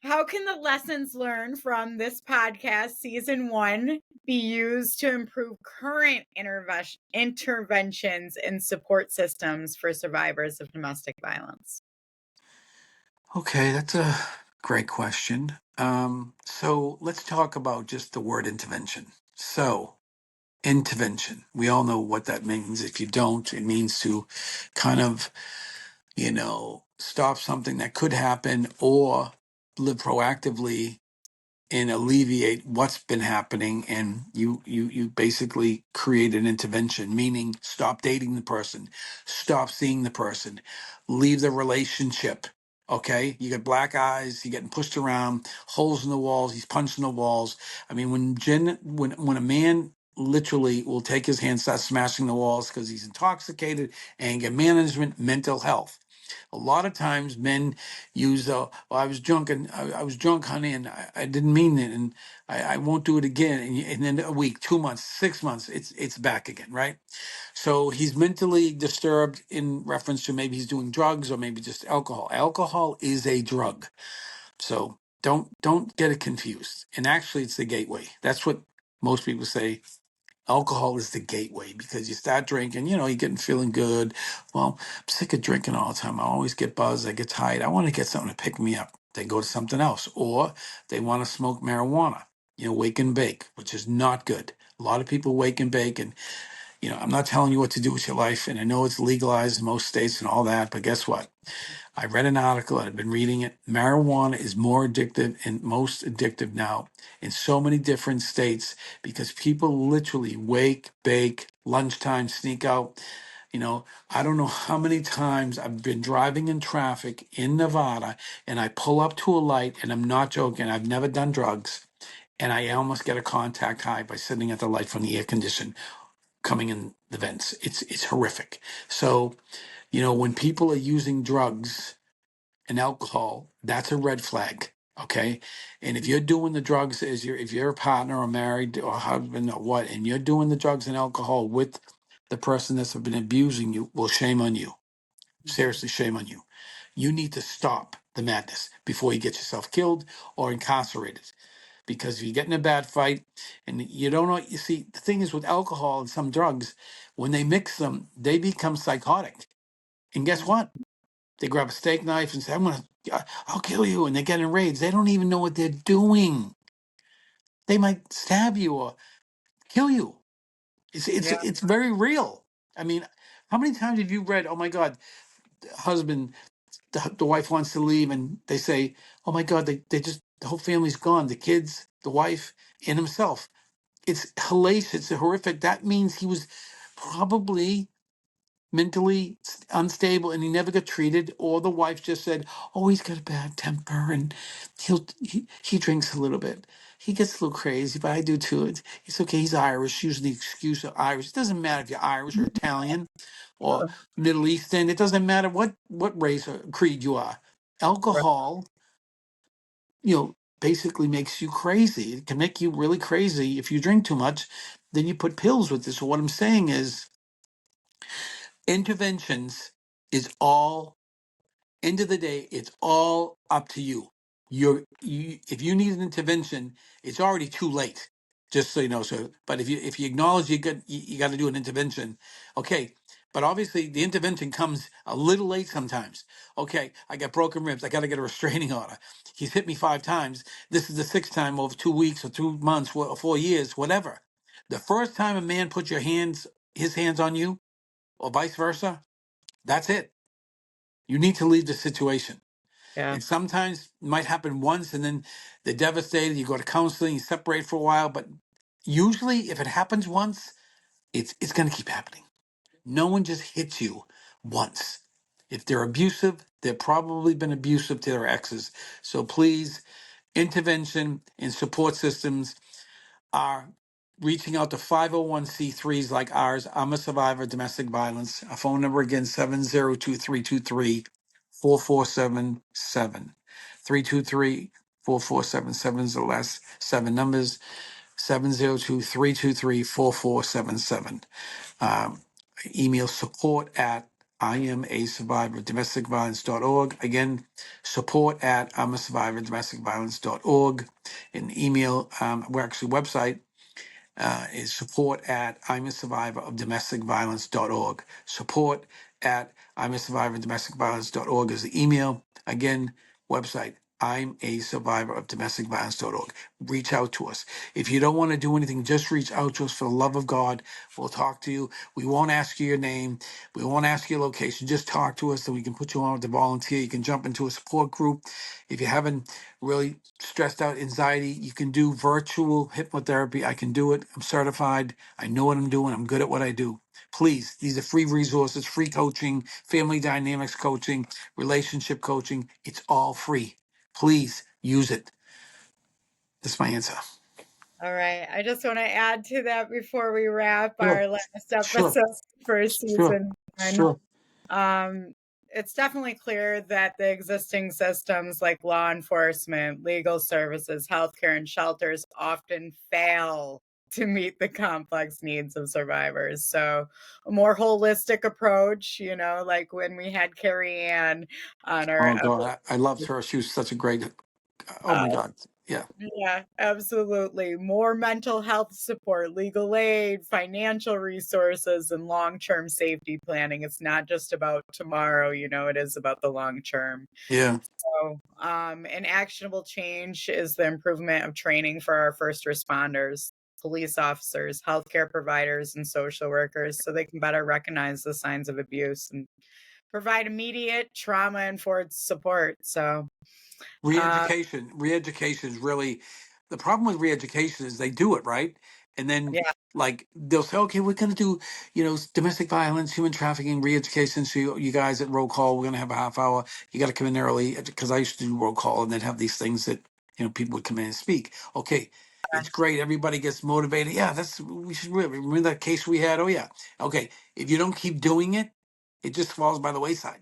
how can the lessons learned from this podcast, season 1, be used to improve current interventions and support systems for survivors of domestic violence? Okay, that's a great question. So let's talk about just the word intervention. So, intervention, we all know what that means. If you don't, it means to kind of, stop something that could happen or live proactively and alleviate what's been happening, and you basically create an intervention, meaning stop dating the person, stop seeing the person, leave the relationship. Okay, you got black eyes, you're getting pushed around, holes in the walls, he's punching the walls. I mean, when a man literally will take his hand, start smashing the walls because he's intoxicated, anger management, mental health. A lot of times men use I was drunk, and I was drunk, honey, and I didn't mean it, and I won't do it again. And then a week, 2 months, 6 months, it's back again, right? So he's mentally disturbed in reference to maybe he's doing drugs or maybe just alcohol. Alcohol is a drug, so don't get it confused. And actually, it's the gateway. That's what most people say. Alcohol is the gateway because you start drinking, you're getting feeling good. Well, I'm sick of drinking all the time. I always get buzzed. I get tired. I want to get something to pick me up. They go to something else, or they want to smoke marijuana, wake and bake, which is not good. A lot of people wake and bake, and, I'm not telling you what to do with your life. And I know it's legalized in most states and all that, but guess what? I read an article and I've been reading it. Marijuana is more addictive and most addictive now in so many different states because people literally wake, bake, lunchtime, sneak out. I don't know how many times I've been driving in traffic in Nevada and I pull up to a light, and I'm not joking. I've never done drugs, and I almost get a contact high by sitting at the light from the air condition coming in the vents. It's horrific. So, when people are using drugs and alcohol, that's a red flag. Okay. And if you're doing the drugs if you're a partner or married or husband or what, and you're doing the drugs and alcohol with the person that's been abusing you, well, shame on you. Seriously, shame on you. You need to stop the madness before you get yourself killed or incarcerated. Because if you get in a bad fight and you don't know, you see, the thing is with alcohol and some drugs, when they mix them, they become psychotic. And guess what? They grab a steak knife and say, I'll kill you. And they get enraged. They don't even know what they're doing. They might stab you or kill you. Yeah. It's very real. I mean, how many times have you read, oh my God, the husband, the wife wants to leave, and they say, oh my God, the whole family's gone. The kids, the wife, and himself. It's hellacious. It's horrific. That means he was probably mentally unstable and he never got treated, or the wife just said, oh, he's got a bad temper and he drinks a little bit, he gets a little crazy, but I do too. It's okay, he's Irish. Use the excuse of Irish. It doesn't matter if you're Irish or Italian or Middle Eastern. It doesn't matter what race or creed you are. Right. Alcohol, basically makes you crazy. It can make you really crazy if you drink too much. Then you put pills with this. So what I'm saying is interventions is all, end of the day, it's all up to you. If you need an intervention, it's already too late, just so you know. So but if you acknowledge you got to do an intervention, okay, but obviously the intervention comes a little late sometimes. Okay, I got broken ribs, I got to get a restraining order. He's hit me 5 times. This is the sixth time over 2 weeks or 2 months or 4 years, whatever. The first time a man puts his hands on you, or vice versa, that's it. You need to leave the situation. Yeah. And sometimes it might happen once and then they're devastated. You go to counseling, you separate for a while. But usually if it happens once, it's going to keep happening. No one just hits you once. If they're abusive, they've probably been abusive to their exes. So please, intervention and support systems are reaching out to 501c3s like ours. I'm a survivor of domestic violence. Our phone number again, 702-323-4477. 323-4477 is the last seven numbers. 702-323-4477. Um, email support at I am a survivor of domestic violence.org. Again, support at I'm a survivor of domestic violence.org. And email, we're actually website is support at I'm a survivor of domestic violence.org. Support at I'm a survivor of domestic violence.org is the email. Again, website I'm a survivor of domestic violence.org. Reach out to us. If you don't want to do anything, just reach out to us for the love of God. We'll talk to you. We won't ask you your name. We won't ask your location. Just talk to us so we can put you on to volunteer. You can jump into a support group. If you haven't really stressed out anxiety, you can do virtual hypnotherapy. I can do it. I'm certified. I know what I'm doing. I'm good at what I do. Please, these are free resources, free coaching, family dynamics coaching, relationship coaching. It's all free. Please use it. That's my answer. All right. I just want to add to that before we wrap Sure, our last sure, episode for sure, season one. sure. It's definitely clear that the existing systems like law enforcement, legal services, healthcare, and shelters often fail to meet the complex needs of survivors. So a more holistic approach, like when we had Carrie Ann on our Oh God, I loved her. She was such a great. Oh my God, yeah. yeah, absolutely. More mental health support, legal aid, financial resources, and long term safety planning. It's not just about tomorrow, it is about the long term. Yeah. So, an actionable change is the improvement of training for our first responders, police officers, healthcare providers, and social workers so they can better recognize the signs of abuse and provide immediate trauma informed support. So, Re-education is really the problem with re-education is they do it right, and then yeah, like they'll say, okay, we're going to do domestic violence, human trafficking, re-education. So you guys at roll call, we're going to have a half hour. You got to come in early because I used to do roll call and then have these things that people would come in and speak. Okay, it's great. Everybody gets motivated. Yeah, we should really remember that case we had. Oh yeah, okay. If you don't keep doing it, it just falls by the wayside.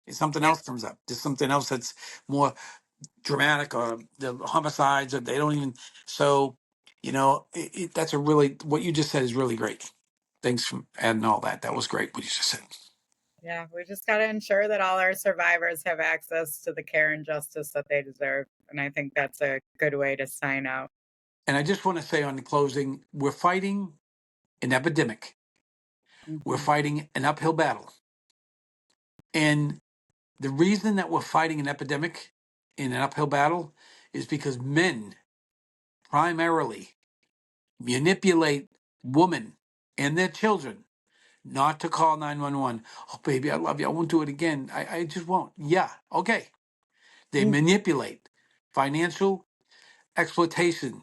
If something yeah, else comes up, there's something else that's more dramatic or the homicides or they don't even so that's a really what you just said is really great. Thanks for adding all that was great what you just said. yeah. We just got to ensure that all our survivors have access to the care and justice that they deserve. And I think that's a good way to sign out. And I just want to say on the closing, we're fighting an epidemic. We're Mhm. fighting an uphill battle, and the reason that we're fighting an epidemic in an uphill battle is because men primarily manipulate women and their children not to call 911. Oh, baby, I love you. I won't do it again. I just won't. Yeah, okay. They Mm, manipulate financial exploitation.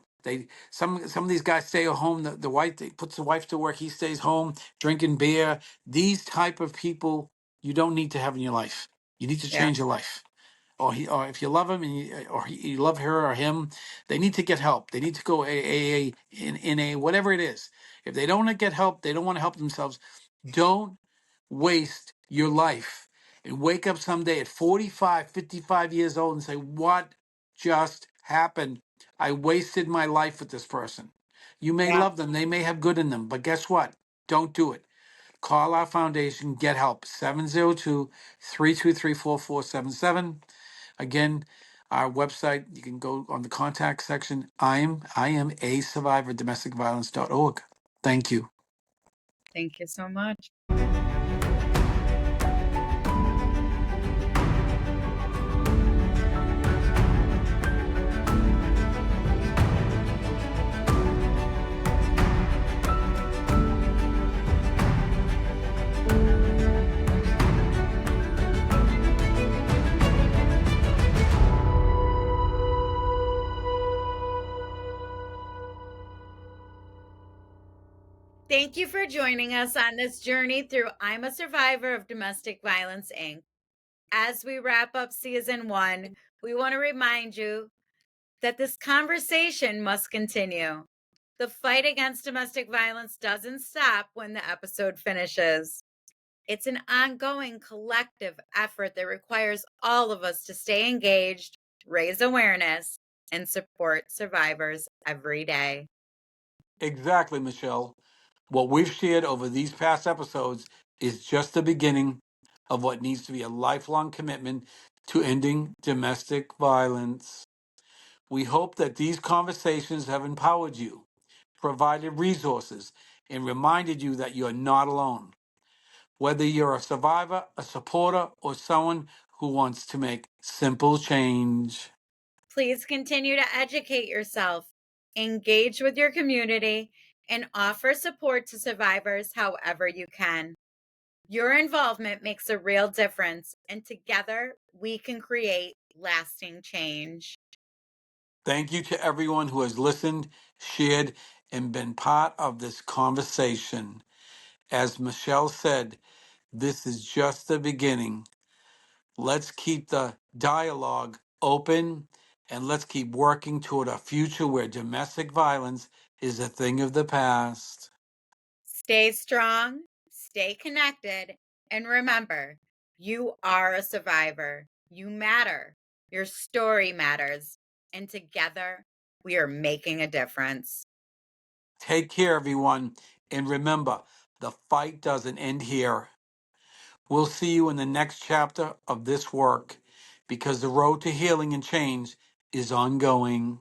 Some of these guys stay at home. The wife puts the wife to work. He stays home drinking beer. These type of people you don't need to have in your life. You need to yeah, change your life. Or if you love him you love her or him, they need to get help. They need to go AA, in a whatever it is. If they don't get help, they don't want to help themselves. Don't waste your life and wake up someday at 45, 55 years old and say, what just happened? I wasted my life with this person. You may yeah. love them, they may have good in them, but guess what? Don't do it. Call our foundation, get help. 702-323-4477. Again, our website, you can go on the contact section. I am a survivor domesticviolence.org. Thank you. Thank you so much. Thank you for joining us on this journey through I'm a Survivor of Domestic Violence, Inc. As we wrap up season 1, we want to remind you that this conversation must continue. The fight against domestic violence doesn't stop when the episode finishes. It's an ongoing collective effort that requires all of us to stay engaged, raise awareness, and support survivors every day. Exactly, Michelle. What we've shared over these past episodes is just the beginning of what needs to be a lifelong commitment to ending domestic violence. We hope that these conversations have empowered you, provided resources, and reminded you that you're not alone. Whether you're a survivor, a supporter, or someone who wants to make simple change. Please continue to educate yourself, engage with your community, and offer support to survivors however you can. Your involvement makes a real difference, and together we can create lasting change. Thank you to everyone who has listened, shared, and been part of this conversation. As Michelle said, this is just the beginning. Let's keep the dialogue open and let's keep working toward a future where domestic violence is a thing of the past. Stay strong, stay connected, and remember, you are a survivor. You matter. Your story matters. And together, we are making a difference. Take care, everyone, and remember, the fight doesn't end here. We'll see you in the next chapter of this work because the road to healing and change is ongoing.